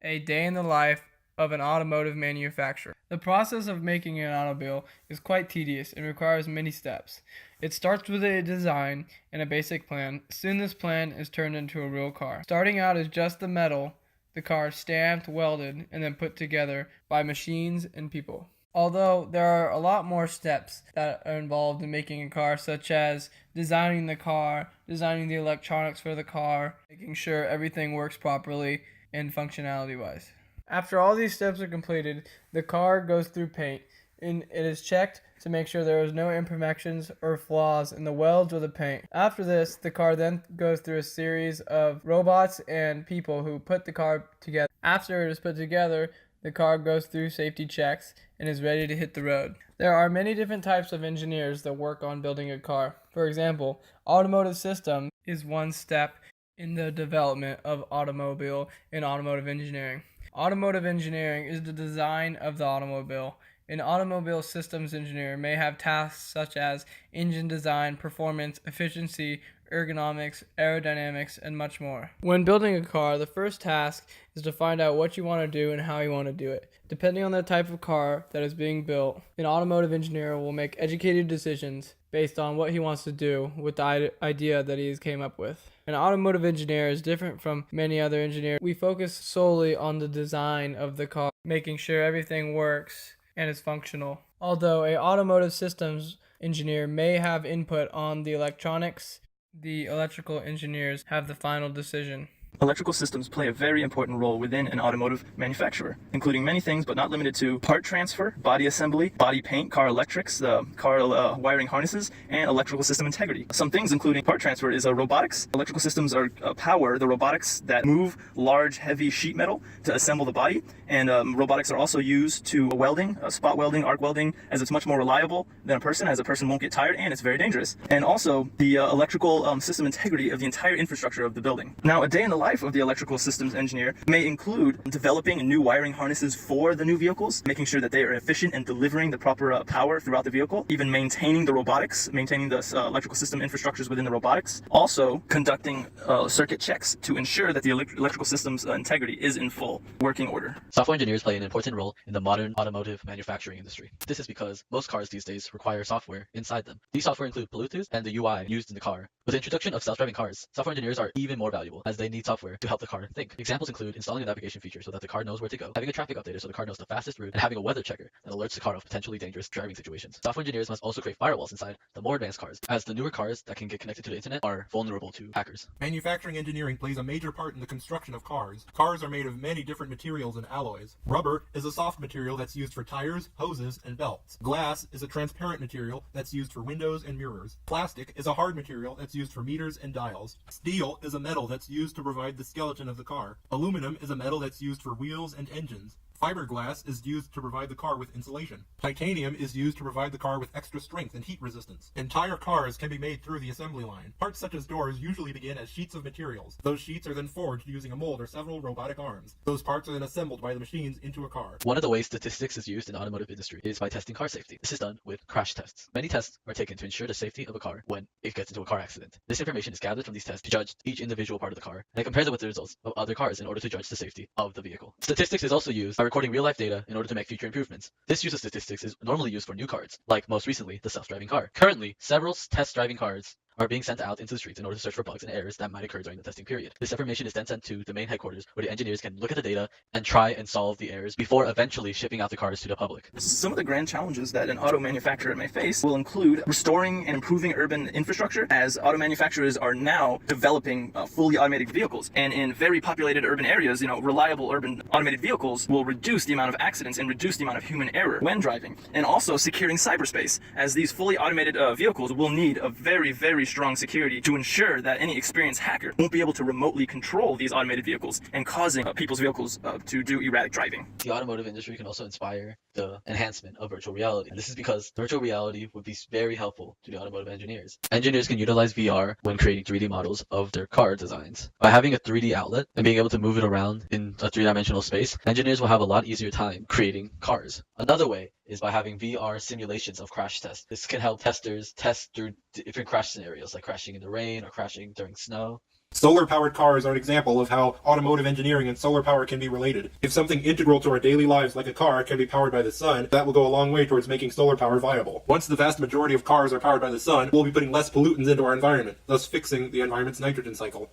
A day in the life of an automotive manufacturer. The process of making an automobile is quite tedious and requires many steps. It starts with a design and a basic plan. Soon this plan is turned into a real car. Starting out is just the metal, the car stamped, welded, and then put together by machines and people. Although there are a lot more steps that are involved in making a car, such as designing the car, designing the electronics for the car, making sure everything works properly and functionality wise. After all these steps are completed, the car goes through paint and it is checked to make sure there is no imperfections or flaws in the welds or the paint. After this, the car then goes through a series of robots and people who put the car together. After it is put together, the car goes through safety checks and is ready to hit the road. There are many different types of engineers that work on building a car. For example, automotive system is one step in the development of automobile and automotive engineering. Automotive engineering is the design of the automobile. An automobile systems engineer may have tasks such as engine design, performance, efficiency, ergonomics, aerodynamics, and much more. When building a car, the first task is to find out what you want to do and how you want to do it. Depending on the type of car that is being built, an automotive engineer will make educated decisions based on what he wants to do with the idea that he came up with. An automotive engineer is different from many other engineers. We focus solely on the design of the car, making sure everything works and is functional. Although an automotive systems engineer may have input on the electronics, the electrical engineers have the final decision. Electrical systems play a very important role within an automotive manufacturer, including many things but not limited to part transfer, body assembly, body paint, car electrics, car wiring harnesses, and electrical system integrity. Some things including part transfer is robotics. Electrical systems are power the robotics that move large, heavy sheet metal to assemble the body, and robotics are also used to welding, spot welding, arc welding, as it's much more reliable than a person, as a person won't get tired, and it's very dangerous. And also the electrical system integrity of the entire infrastructure of the building. Now, a day in the life of the electrical systems engineer may include developing new wiring harnesses for the new vehicles, making sure that they are efficient in delivering the proper power throughout the vehicle, even maintaining the robotics, maintaining the electrical system infrastructures within the robotics, also conducting circuit checks to ensure that the electrical system's integrity is in full working order. Software engineers play an important role in the modern automotive manufacturing industry. This is because most cars these days require software inside them. These software include Bluetooth and the UI used in the car. With the introduction of self-driving cars, software engineers are even more valuable as they need software to help the car think. Examples include installing a navigation feature so that the car knows where to go, having a traffic updater so the car knows the fastest route, and having a weather checker that alerts the car of potentially dangerous driving situations. Software engineers must also create firewalls inside the more advanced cars, as the newer cars that can get connected to the internet are vulnerable to hackers. Manufacturing engineering plays a major part in the construction of cars. Cars are made of many different materials and alloys. Rubber is a soft material that's used for tires, hoses, and belts. Glass is a transparent material that's used for windows and mirrors. Plastic is a hard material that's used for meters and dials. Steel is a metal that's used to provide the skeleton of the car. Aluminum is a metal that's used for wheels and engines. Fiberglass is used to provide the car with insulation. Titanium is used to provide the car with extra strength and heat resistance. Entire cars can be made through the assembly line. Parts such as doors usually begin as sheets of materials. Those sheets are then forged using a mold or several robotic arms. Those parts are then assembled by the machines into a car. One of the ways statistics is used in the automotive industry is by testing car safety. This is done with crash tests. Many tests are taken to ensure the safety of a car when it gets into a car accident. This information is gathered from these tests to judge each individual part of the car, and it compares it with the results of other cars in order to judge the safety of the vehicle. Statistics is also used by recording real-life data in order to make future improvements. This use of statistics is normally used for new cars, like most recently the self-driving car. Currently, several test driving cars are being sent out into the streets in order to search for bugs and errors that might occur during the testing period. This information is then sent to the main headquarters, where the engineers can look at the data and try and solve the errors before eventually shipping out the cars to the public. Some of the grand challenges that an auto manufacturer may face will include restoring and improving urban infrastructure, as auto manufacturers are now developing fully automated vehicles. And in very populated urban areas, reliable urban automated vehicles will reduce the amount of accidents and reduce the amount of human error when driving. And also securing cyberspace, as these fully automated vehicles will need a very, very strong security to ensure that any experienced hacker won't be able to remotely control these automated vehicles and causing people's vehicles to do erratic driving. The automotive industry can also inspire the enhancement of virtual reality. And this is because virtual reality would be very helpful to the automotive engineers. Engineers can utilize VR when creating 3D models of their car designs. By having a 3D outlet and being able to move it around in a three-dimensional space, engineers will have a lot easier time creating cars. Another way is by having VR simulations of crash tests. This can help testers test through different crash scenarios, like crashing in the rain or crashing during snow. Solar-powered cars are an example of how automotive engineering and solar power can be related. If something integral to our daily lives like a car can be powered by the sun, that will go a long way towards making solar power viable. Once the vast majority of cars are powered by the sun, we'll be putting less pollutants into our environment, thus fixing the environment's nitrogen cycle.